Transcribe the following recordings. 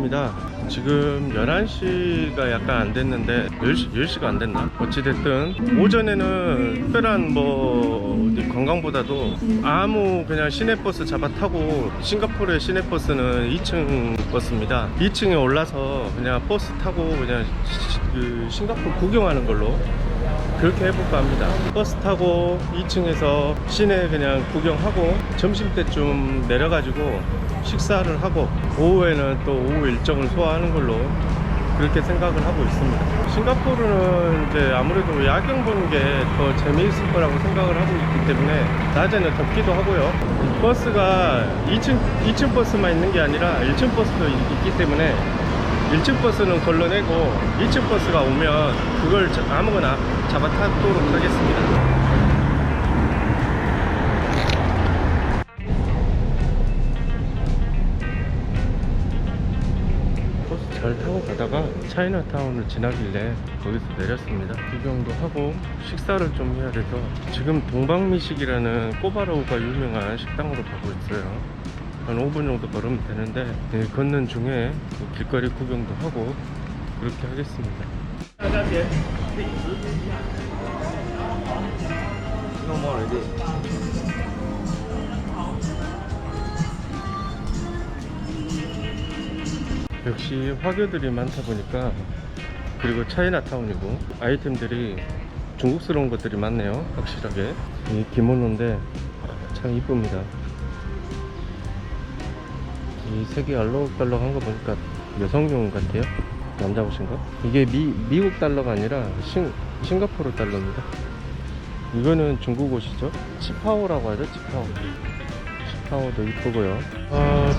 왔습니다. 지금 11시가 약간 안 됐는데 10시가 안 됐나? 어찌됐든 오전에는 특별한 뭐 어디 관광보다도 아무 그냥 시내버스 잡아 타고, 싱가포르의 시내버스는 2층 버스입니다. 2층에 올라서 그냥 버스 타고 그냥 그 싱가포르 구경하는 걸로 그렇게 해볼까 합니다. 버스 타고 2층에서 시내 그냥 구경하고 점심때쯤 내려가지고 식사를 하고 오후에는 또 오후 일정을 소화하는 걸로 그렇게 생각을 하고 있습니다. 싱가포르는 이제 아무래도 야경 보는 게 더 재미있을 거라고 생각을 하고 있기 때문에 낮에는 덥기도 하고요. 버스가 2층 버스만 있는 게 아니라 1층 버스도 있기 때문에 1층 버스는 걸러내고 2층 버스가 오면 그걸 아무거나 잡아 타도록 하겠습니다. 버스 잘 타고 가다가 차이나타운을 지나길래 거기서 내렸습니다. 구경도 하고 식사를 좀 해야 돼서 지금 동방미식이라는 꼬바로우가 유명한 식당으로 가고 있어요. 한 5분 정도 걸으면 되는데 걷는 중에 길거리 구경도 하고 그렇게 하겠습니다. 역시 화교들이 많다 보니까, 그리고 차이나타운이고 아이템들이 중국스러운 것들이 많네요. 확실하게 이 기모노인데 참 이쁩니다. 이 색이 알록달록한 거 보니까 여성용 같아요. 남자 옷인가? 이게 미국 달러가 아니라 싱가포르 달러입니다. 이거는 중국 옷이죠. 치파오라고 하죠. 치파오도 이쁘고요.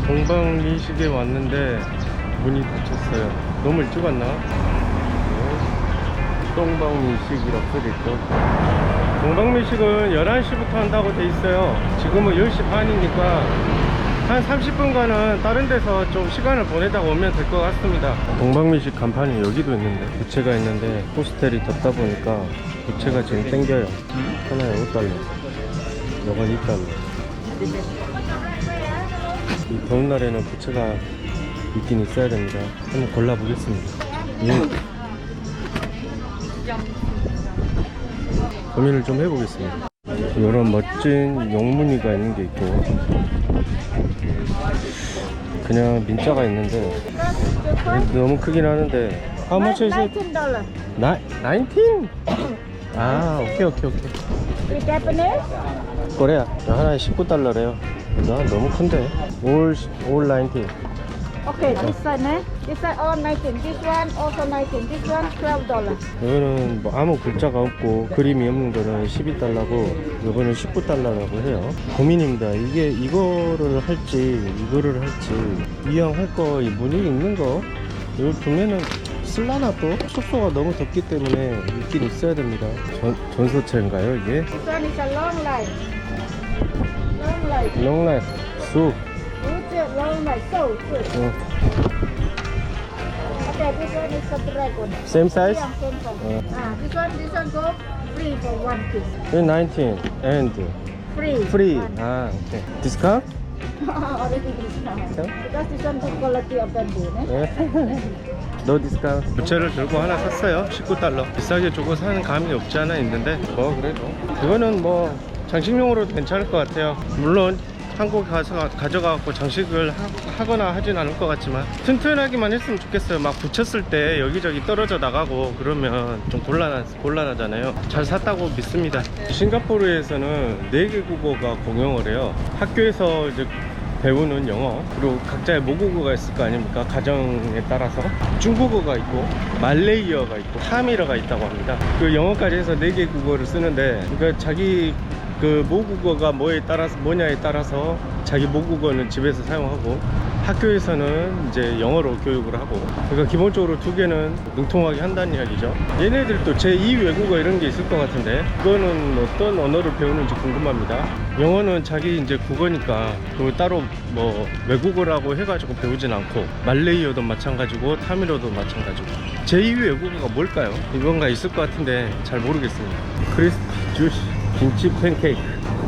동방미식에 왔는데 문이 닫혔어요. 너무 일찍 왔나? 동방미식이라고 써져있죠. 동방미식은 11시부터 한다고 돼 있어요. 지금은 10시 반이니까 한 30분간은 다른 데서 좀 시간을 보내다가 오면 될 것 같습니다. 동방미식 간판이 여기도 있는데, 부채가 있는데 호스텔이 덥다 보니까 부채가 지금 땡겨요. 하나에 5달러, 이건 2달러. 이 더운 날에는 부채가 있긴 있어야 됩니다. 한번 골라보겠습니다. 고민을 좀 해보겠습니다. 이런 멋진 용무늬가 있는 게 있고, 그냥 민자가 있는데 너무 크긴 하는데. How much is it? $19? 19? 아, 오케이. Japanese? 거래야. 하나에 19달러래요. 너무 큰데. All 19. Okay, this one, eh? This one all 19. This one also 19. This one $12. 이거는 뭐 아무 글자가 없고 그림이 없는 거는 12달러고, 이거는 19달러라고 해요. 고민입니다. 이거를 할지 이왕 할 거 이 무늬 있는 거 이거 보면은 쓸라나. 또 숙소가 너무 덥기 때문에 있긴 있어야 됩니다. 전소체인가요 이게? This one is a long life. Long life. 롱라이프 쑥. Long life. So good. Okay, this one is a dragon. Same size? Yeah, same size. This one go free for one piece. 19 and Free. 아, 오케이. 디스카운트? Already discount. Because this one good quality of bamboo, eh? 노 디스카운트. 부채를 들고 하나 샀어요. 19달러. 비싸게 주고 사는 감이 없지 않아 있는데, 뭐 그래도 이거는 뭐 장식용으로도 괜찮을 것 같아요. 물론 한국에 가서 가져가고 장식을 하거나 하진 않을 것 같지만 튼튼하기만 했으면 좋겠어요. 막 붙였을 때 여기저기 떨어져 나가고 그러면 좀 곤란하잖아요. 잘 샀다고 믿습니다. 싱가포르에서는 4개 국어가 공용을 해요. 학교에서 이제 배우는 영어, 그리고 각자의 모국어가 있을 거 아닙니까? 가정에 따라서 중국어가 있고 말레이어가 있고 타밀어가 있다고 합니다. 그 영어까지 해서 4개 국어를 쓰는데, 그러니까 자기 그 모국어가 뭐냐에 따라서 자기 모국어는 집에서 사용하고, 학교에서는 이제 영어로 교육을 하고, 그러니까 기본적으로 2개는 능통하게 한다는 이야기죠. 얘네들도 제2 외국어 이런 게 있을 것 같은데, 그거는 어떤 언어를 배우는지 궁금합니다. 영어는 자기 이제 국어니까 그걸 따로 뭐 외국어라고 해가지고 배우진 않고, 말레이어도 마찬가지고 타밀어도 마찬가지고. 제2 외국어가 뭘까요? 이건가 있을 것 같은데 잘 모르겠습니다. 크리스피 주시 김치 팬케이크,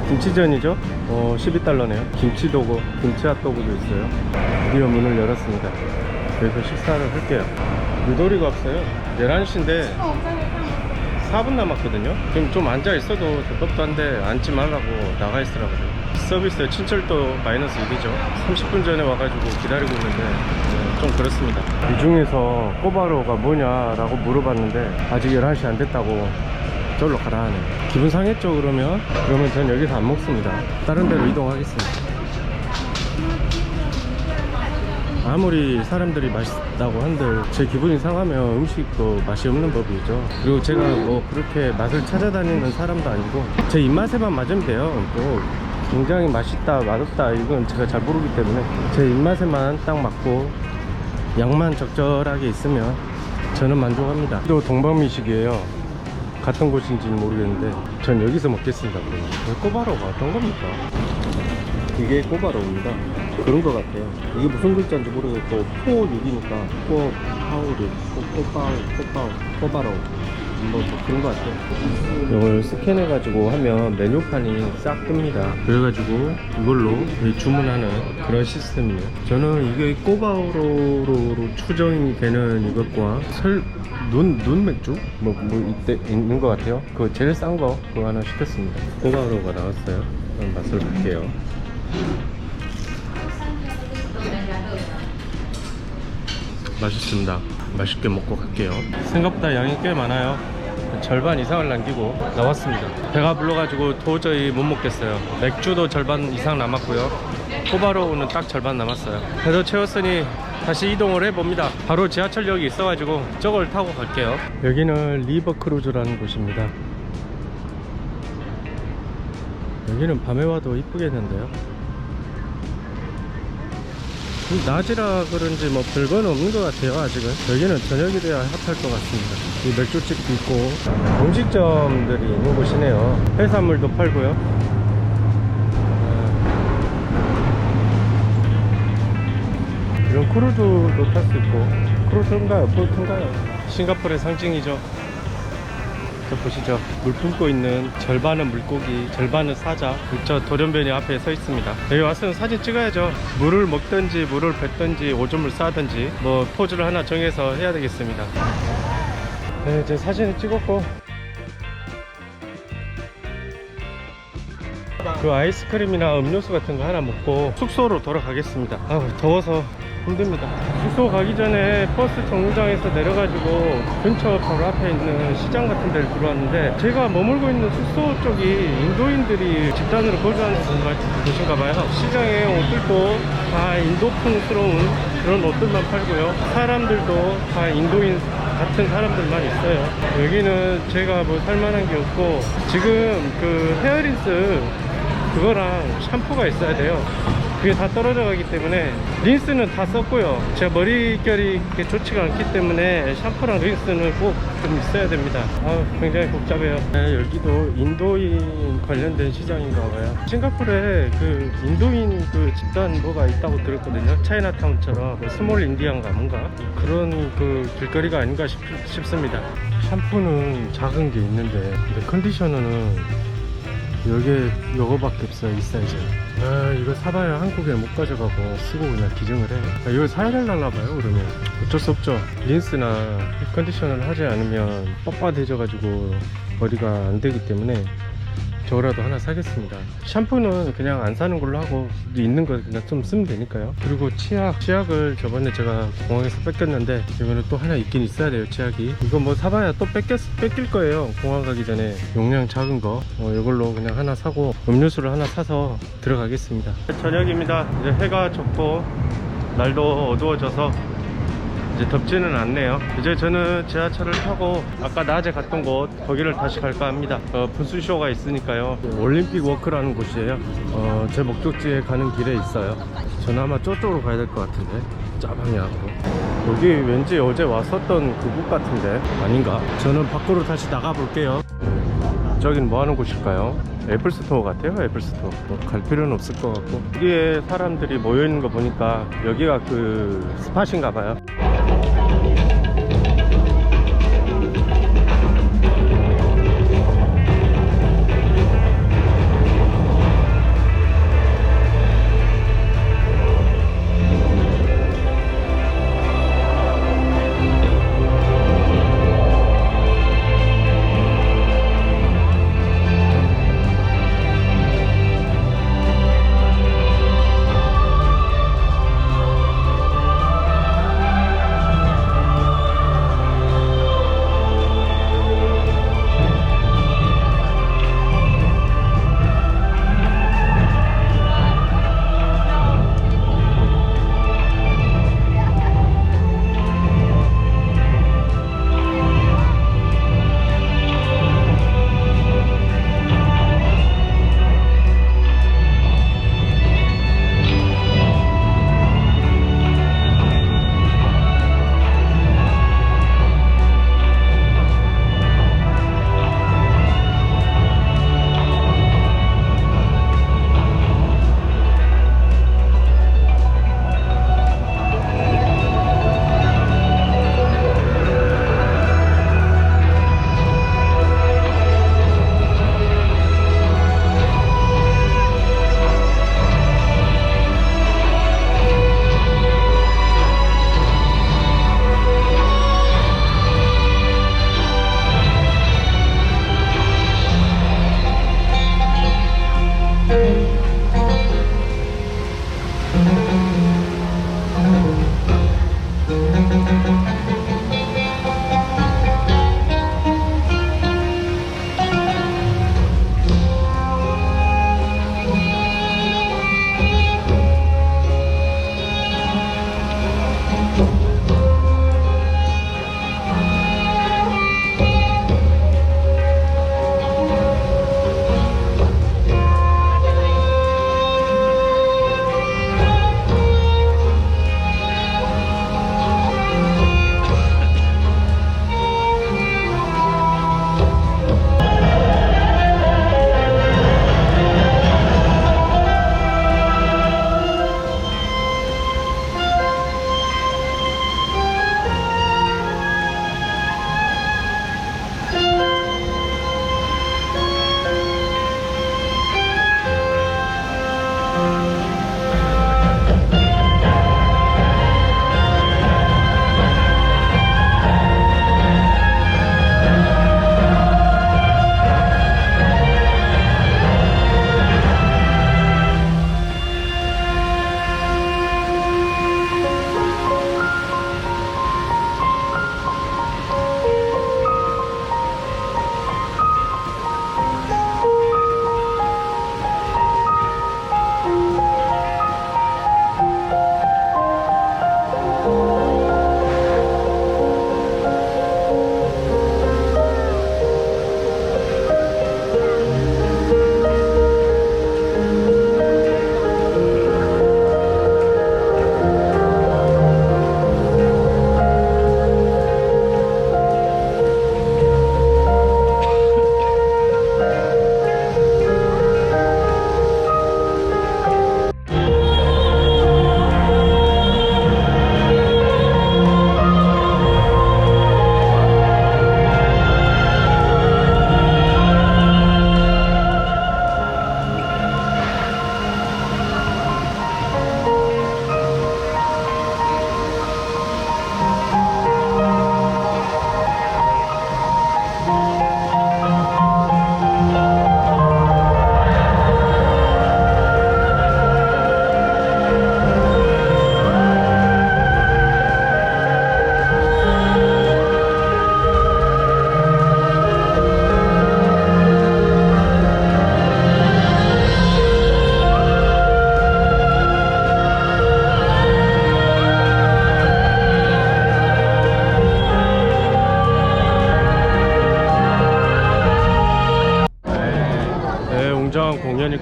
김치전이죠. 12달러네요. 김치 핫도그도 있어요. 드디어 문을 열었습니다. 여기서 식사를 할게요. 유도리가 없어요. 11시인데 4분 남았거든요. 지금 좀 앉아있어도 덥덥도 한데 앉지 말라고 나가 있으라고요. 서비스 친절도 마이너스 1이죠 30분 전에 와가지고 기다리고 있는데 좀 그렇습니다. 이 중에서 꼬바로우가 뭐냐라고 물어봤는데 아직 11시 안 됐다고 저기로 가라 하네. 기분 상했죠. 그러면 전 여기서 안 먹습니다. 다른 데로 이동하겠습니다. 아무리 사람들이 맛있다고 한들 제 기분이 상하면 음식도 맛이 없는 법이죠. 그리고 제가 뭐 그렇게 맛을 찾아다니는 사람도 아니고 제 입맛에만 맞으면 돼요. 또 굉장히 맛있다 맛없다 이건 제가 잘 모르기 때문에 제 입맛에만 딱 맞고 양만 적절하게 있으면 저는 만족합니다. 또 동방미식이에요. 같은 곳인지는 모르겠는데 전 여기서 먹겠습니다. 그러면 꼬바로우가 어떤 겁니까? 이게 꼬바로우입니다. 그런 것 같아요. 이게 무슨 글자인지 모르겠고 포6이니까 꼬바로우 뭐 그런 것 같아요. 이걸 스캔해가지고 하면 메뉴판이 싹 뜹니다. 그래가지고 이걸로 주문하는 그런 시스템이에요. 저는 이게 꼬바로우로 추정이 되는 이것과 눈 맥주? 이때 있는 것 같아요. 그거 제일 싼 거 그거 하나 시켰습니다. 꼬바로우가 나왔어요. 한번 맛을 볼게요. 맛있습니다. 맛있게 먹고 갈게요. 생각보다 양이 꽤 많아요. 절반 이상을 남기고 나왔습니다. 배가 불러가지고 도저히 못 먹겠어요. 맥주도 절반 이상 남았고요. 꼬바로우는 딱 절반 남았어요. 배도 채웠으니 다시 이동을 해봅니다. 바로 지하철역이 있어가지고 저걸 타고 갈게요. 여기는 리버크루즈라는 곳입니다. 여기는 밤에 와도 이쁘겠는데요. 낮이라 그런지 뭐 별건 없는 것 같아요. 아직은 여기는 저녁이 돼야 핫할 것 같습니다. 이 맥주집도 있고 음식점들이 있는 곳이네요. 해산물도 팔고요. 이런 크루즈도 탈 수 있고. 크루즈인가요? 보트인가요? 싱가포르의 상징이죠. 저 보시죠. 물 품고 있는 절반은 물고기, 절반은 사자. 저 돌연변이 앞에 서 있습니다. 여기 와서는 사진 찍어야죠. 물을 먹든지 물을 뱉든지 오줌을 싸든지 뭐 포즈를 하나 정해서 해야 되겠습니다. 네, 이제 사진을 찍었고 그 아이스크림이나 음료수 같은 거 하나 먹고 숙소로 돌아가겠습니다. 아우 더워서 힘듭니다. 숙소 가기 전에 버스 정류장에서 내려가지고 근처 바로 앞에 있는 시장 같은 데를 들어왔는데 제가 머물고 있는 숙소 쪽이 인도인들이 집단으로 거주하는 곳인가 봐요. 시장에 옷들도 다 인도풍스러운 그런 옷들만 팔고요. 사람들도 다 인도인 같은 사람들만 있어요. 여기는 제가 뭐 살만한 게 없고 지금 그 헤어린스 그거랑 샴푸가 있어야 돼요. 그게 다 떨어져 가기 때문에 린스는 다 썼고요. 제가 머릿결이 그렇게 좋지가 않기 때문에 샴푸랑 린스는 꼭 좀 있어야 됩니다. 굉장히 복잡해요. 네, 여기도 인도인 관련된 시장인가 봐요. 싱가포르에 그 인도인 그 집단 뭐가 있다고 들었거든요. 차이나타운처럼 뭐 스몰 인디안가 뭔가 그런 그 길거리가 아닌가 싶습니다. 샴푸는 작은 게 있는데 근데 컨디셔너는 여기에 요거밖에 없어요. 이 사이즈. 이거 사봐야 한국에 못 가져가고 쓰고 그냥 기증을 해. 이걸 사야 될라나봐요. 그러면 어쩔 수 없죠. 린스나 컨디셔너를 하지 않으면 뻑뻑해져 가지고 머리가 안 되기 때문에 저라도 하나 사겠습니다. 샴푸는 그냥 안 사는 걸로 하고 있는 거 그냥 좀 쓰면 되니까요. 그리고 치약을 저번에 제가 공항에서 뺏겼는데 이거는 또 하나 있긴 있어야 돼요. 치약이 이거 뭐 사봐야 또 뺏길 거예요. 공항 가기 전에 용량 작은 거 이걸로 그냥 하나 사고 음료수를 하나 사서 들어가겠습니다. 저녁입니다. 이제 해가 졌고 날도 어두워져서 이제 덥지는 않네요. 이제 저는 지하철을 타고 아까 낮에 갔던 곳 거기를 다시 갈까 합니다. 분수쇼가 있으니까요. 올림픽 워크라는 곳이에요. 제 목적지에 가는 길에 있어요. 저는 아마 저쪽으로 가야 될 것 같은데 짜방향으로. 여기 왠지 어제 왔었던 그곳 같은데 아닌가? 저는 밖으로 다시 나가 볼게요. 저긴 뭐 하는 곳일까요? 애플스토어 같아요. 애플스토어. 갈 필요는 없을 것 같고 여기에 사람들이 모여있는 거 보니까 여기가 그 스팟인가 봐요.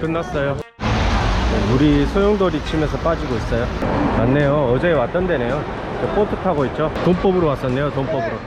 끝났어요. 물이 소용돌이 치면서 빠지고 있어요. 맞네요. 어제 왔던 데네요. 저 보트 타고 있죠. 돈 뽑으러 왔었네요. 돈 뽑으러.